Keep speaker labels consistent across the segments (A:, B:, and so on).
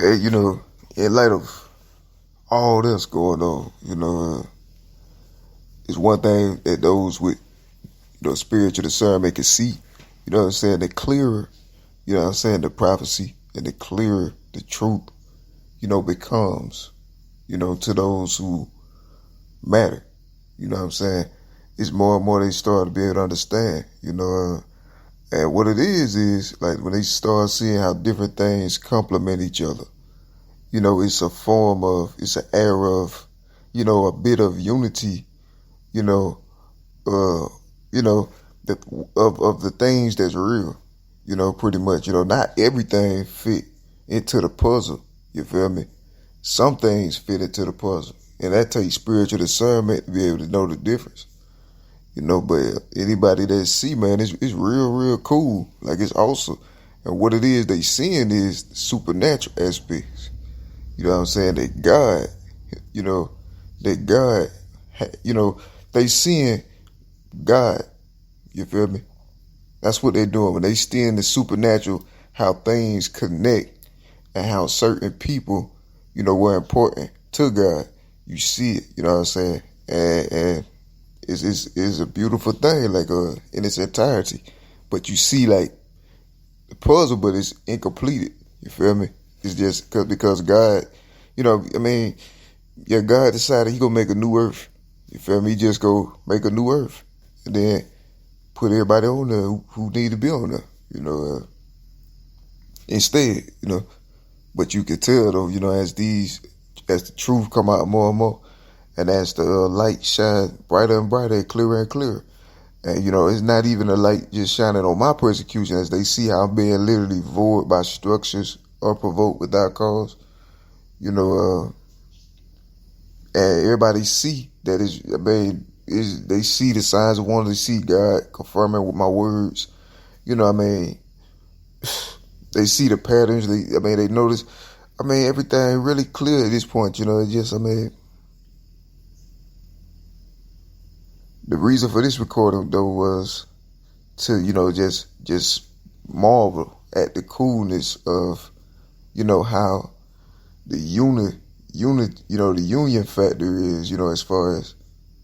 A: Hey, in light of all this going on, it's one thing that those with spiritual discernment can see. You know what I'm saying? The clearer, the prophecy and the clearer the truth, becomes, to those who matter. You know what I'm saying? It's more and more they start to be able to understand, and what it is like when they start seeing how different things complement each other. It's an era of, a bit of unity, you know, uh, you know, that of the things that's real, pretty much, not everything fit into the puzzle. You feel me? Some things fit into the puzzle, and that takes spiritual discernment to be able to know the difference. But anybody that see, man, it's real, real cool. Like, it's awesome. And what it is they seeing is supernatural aspects. You know what I'm saying? That God, you know, that God, you know, they seeing God. You feel me? That's what they're doing. When they see in the supernatural, how things connect and how certain people, were important to God. You see it, you know what I'm saying? And it's a beautiful thing, like, in its entirety. But you see, like, the puzzle, but it's incompleted. You feel me? It's just because God, God decided He gonna make a new earth. You feel me? He just go make a new earth, and then put everybody on there who need to be on there. Instead, But you can tell though, as the truth come out more and more, and as the light shine brighter and brighter, clearer and clearer. And, it's not even a light just shining on my persecution as they see how I'm being literally void by structures unprovoked without cause. And everybody see that they see the signs of wanting to see God confirming with my words. They see the patterns. They notice. Everything really clear at this point. It's just, the reason for this recording though was to, just marvel at the coolness of, how the the union factor is, as far as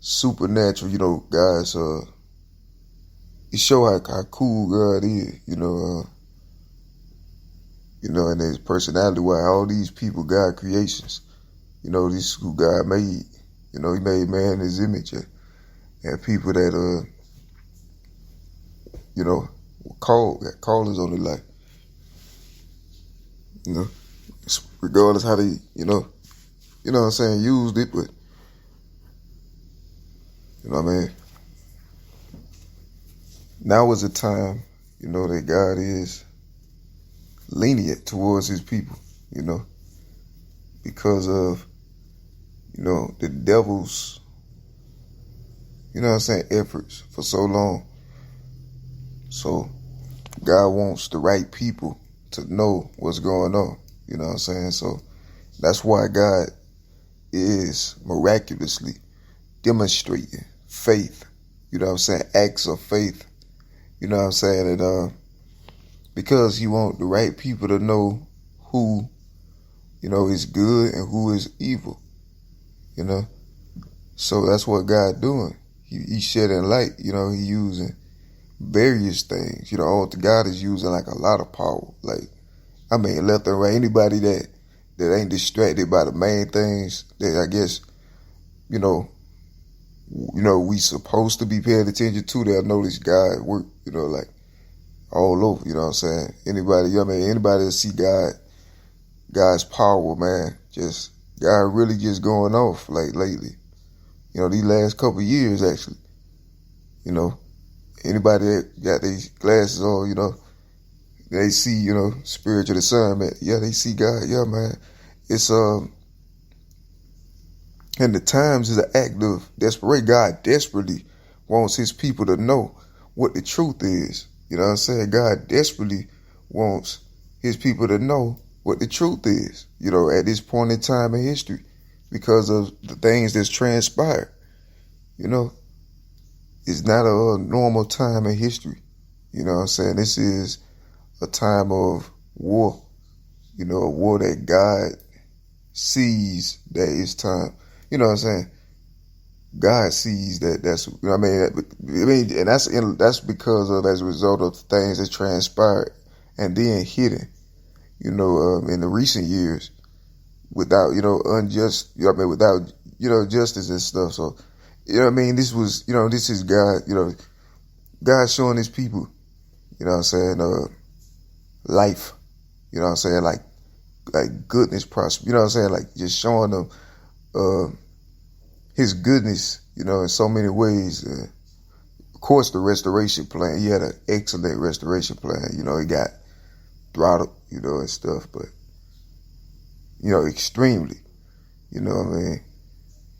A: supernatural, guys, it show how cool God is, and his personality, why all these people, God creations, this who God made, He made man in His image, and people that, got callers on their life, regardless how they, what I'm saying, used it, but, now is the time, that God is lenient towards His people, because of, the devil's, efforts for so long. So God wants the right people to know what's going on, So that's why God is miraculously demonstrating faith, acts of faith, and because He wants the right people to know who, is good and who is evil, So that's what God doing. He shedding light, He using various things, God is using like a lot of power, like, left and right. Anybody that ain't distracted by the main things that I guess, we supposed to be paying attention to, they'll notice God work, like all over, anybody that see God's power, man, just God really just going off like lately, these last couple of years actually, anybody that got these glasses on, they see, spiritual discernment. Yeah, they see God. Yeah, man. It's, and the times is an act of desperation. God desperately wants His people to know what the truth is. You know what I'm saying? God desperately wants His people to know what the truth is, at this point in time in history, because of the things that's transpired. It's not a normal time in history. This is a time of war. a war that God sees that it's time. You know what I'm saying? God sees that. That's, I mean, and that's because of, as a result of things that transpired and then hidden, in the recent years without, unjust, without, justice and stuff. So, this is God, God showing his people, life, like goodness, prosper, like just showing them, his goodness, in so many ways. Of course, the restoration plan, he had an excellent restoration plan. He got throttled, and stuff, but, extremely,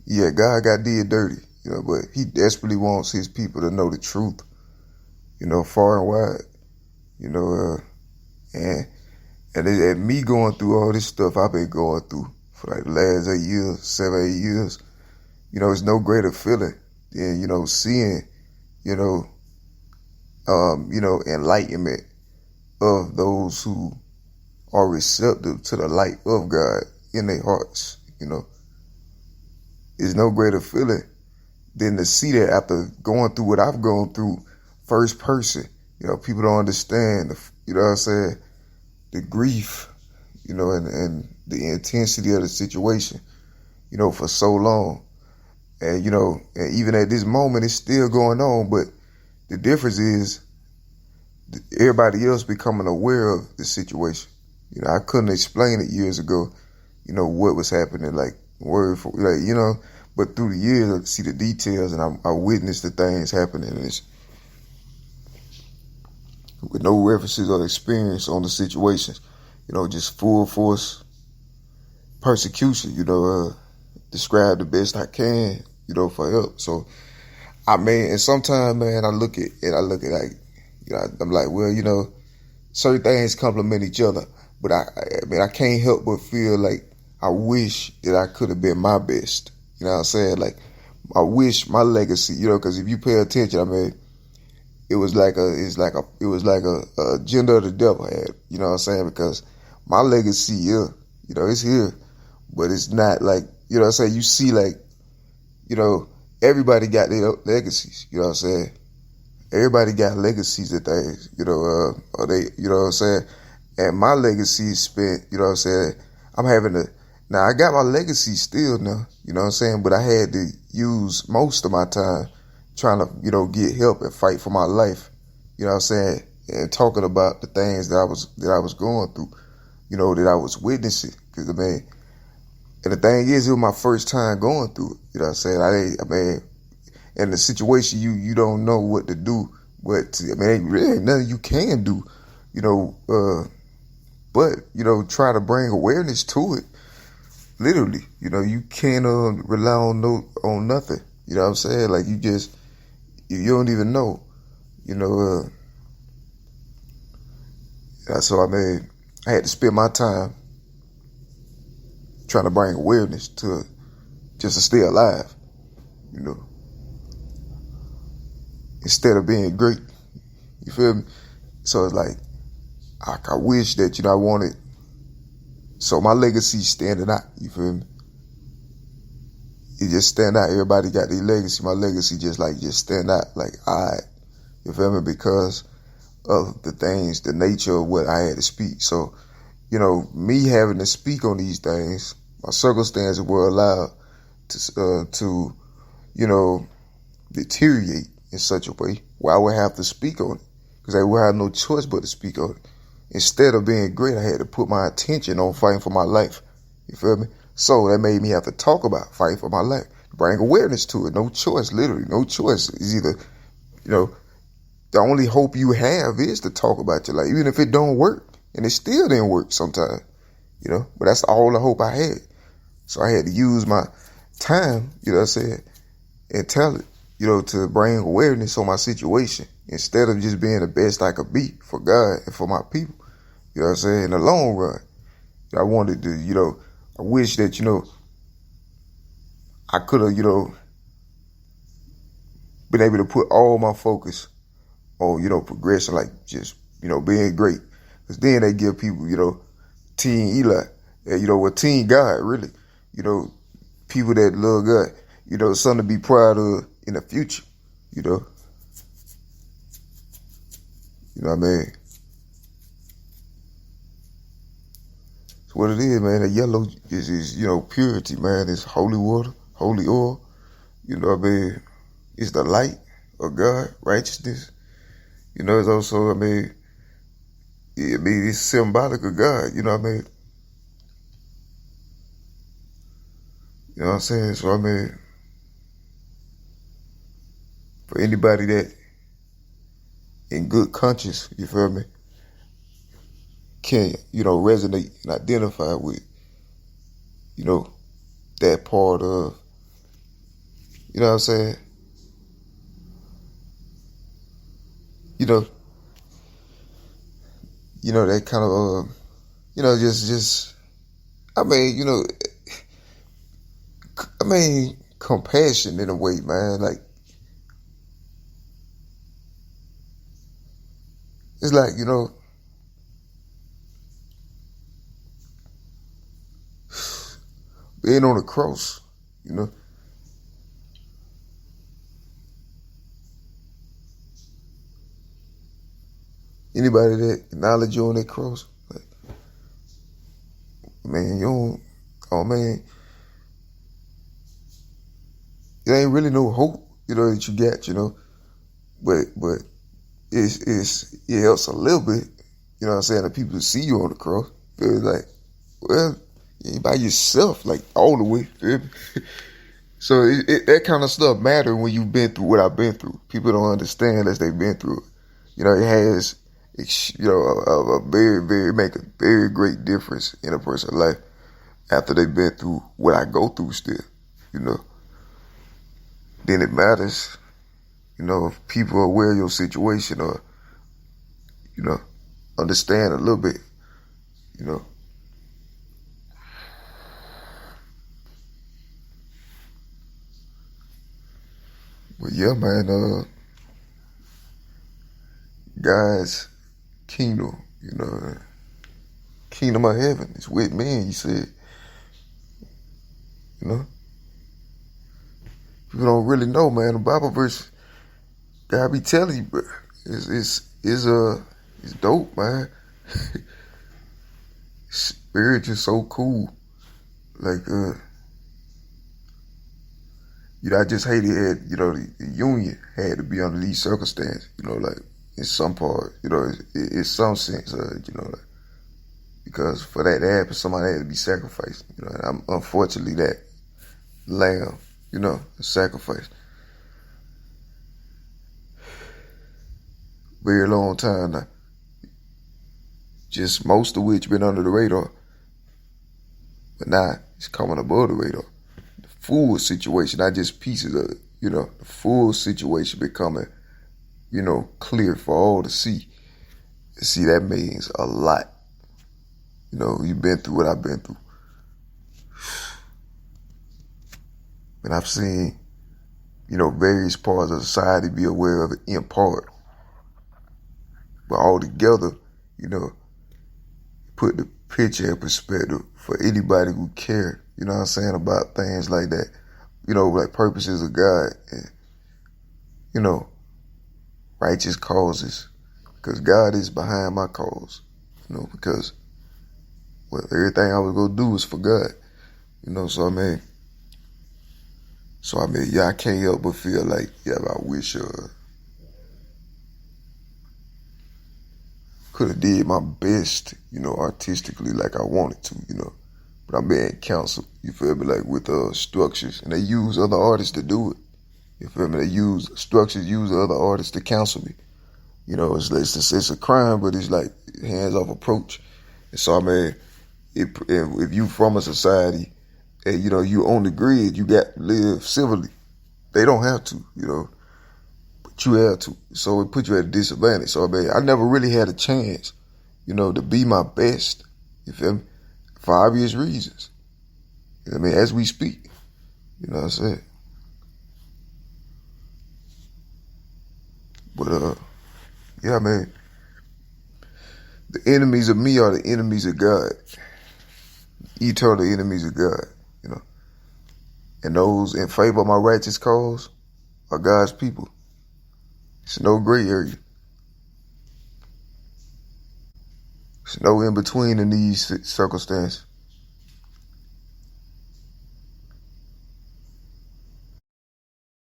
A: Yeah, God got did dirty, but he desperately wants his people to know the truth, far and wide, you know, uh, and, and me going through all this stuff I've been going through for like the last 8 years, 7, 8 years, it's no greater feeling than, seeing, enlightenment of those who are receptive to the light of God in their hearts, There's no greater feeling than to see that after going through what I've gone through first person. People don't understand, the grief, and the intensity of the situation, for so long. And, and even at this moment, it's still going on. But the difference is everybody else becoming aware of the situation. I couldn't explain it years ago, what was happening, like word for, but through the years, I see the details and I witnessed the things happening. And it's with no references or experience on the situations, just full force persecution, describe the best I can, for help. So, and sometimes, man, I look at like, I'm like, well, certain things complement each other, but I can't help but feel like I wish that I could have been my best. You know what I'm saying? Like, I wish my legacy, because if you pay attention, it was like a agenda of the devil had, you know what I'm saying? Because my legacy, it's here, but it's not like, you know what I'm saying? You see, like, everybody got their legacies, you know what I'm saying? Everybody got legacies of things, or they, you know what I'm saying? And my legacy is spent, you know what I'm saying? Now I got my legacy still now, you know what I'm saying? But I had to use most of my time trying to, get help and fight for my life, you know what I'm saying? And talking about the things that I was going through, that I was witnessing. Cause and the thing is, it was my first time going through it, you know what I'm saying? In the situation, you don't know what to do, but ain't really nothing you can do, but, try to bring awareness to it. Literally, you can't rely on nothing. You know what I'm saying? Like, you don't even know. So I had to spend my time trying to bring awareness to just to stay alive, instead of being great. You feel me? So it's like, I wish that, I wanted. So my legacy standing out, you feel me? It just stand out. Everybody got their legacy. My legacy just stand out, like, you feel me? Because of the things, the nature of what I had to speak. So, me having to speak on these things, my circumstances were allowed to deteriorate in such a way where I would have to speak on it, because I would have no choice but to speak on it. Instead of being great, I had to put my attention on fighting for my life. You feel me? So that made me have to talk about fighting for my life, bring awareness to it. No choice, literally, no choice. It's either, the only hope you have is to talk about your life, even if it don't work. And it still didn't work sometimes, but that's all the hope I had. So I had to use my time, and talent, to bring awareness on my situation, instead of just being the best I could be for God and for my people. You know what I'm saying? In the long run, I wanted to, I wish that, I could have, been able to put all my focus on, progression, like just, being great. Because then they give people, Team Eli, Team God, really. You know, people that love God. You know, something to be proud of in the future. You know, you know what I mean. It's what it is, man. The yellow is purity, man. It's holy water, holy oil. You know what I mean. It's the light of God, righteousness. You know, it's also, it's symbolic of God. You know what I mean. You know what I'm saying? So for anybody that in good conscience, you feel me, can, resonate and identify with, that part of, you know what I'm saying? You know, that kind of, just, I mean, compassion in a way, man. Like, it's like, being on the cross, anybody that acknowledge you on that cross, like, man, it ain't really no hope, that you got, but it helps a little bit, you know what I'm saying, the people see you on the cross, feel like, well, you ain't by yourself, like, all the way, feel me? So that kind of stuff matter when you've been through what I've been through. People don't understand unless they've been through it. It has, make a very great difference in a person's life after they've been through what I go through still, Then it matters, if people are aware of your situation or, understand a little bit, But yeah, man, God's kingdom, kingdom of heaven is with men, he said, People don't really know, man. The Bible verse, God be telling you, bro, it's dope, man. Spirit just so cool. Like, I just hated it, the union had to be under these circumstances, like, in some part, in some sense, like, because for that to happen, somebody had to be sacrificed, and unfortunately that lamb, sacrificed. Very long time now. Just most of which been under the radar. But now it's coming above the radar. The full situation, not just pieces of it, the full situation becoming, clear for all to see. See, that means a lot. You've been through what I've been through. And I've seen, various parts of society be aware of it in part. But all together, put the picture in perspective for anybody who care, about things like that, like purposes of God and, righteous causes. Because God is behind my cause, because everything I was going to do is for God, I can't help but feel like, I wish, could have did my best, artistically like I wanted to, but I'm being counseled, you feel me, like with structures, and they use other artists to do it, you feel me, they use other artists to counsel me, it's a crime, but it's like hands-off approach, and so if you from a society, and you on the grid, you got to live civilly, they don't have to, but you have to. So it put you at a disadvantage. So I never really had a chance, to be my best. You feel me? For obvious reasons. As we speak. You know what I'm saying? But The enemies of me are the enemies of God. Eternal enemies of God, you know. And those in favor of my righteous cause are God's people. It's no gray area. It's no in between in these circumstances.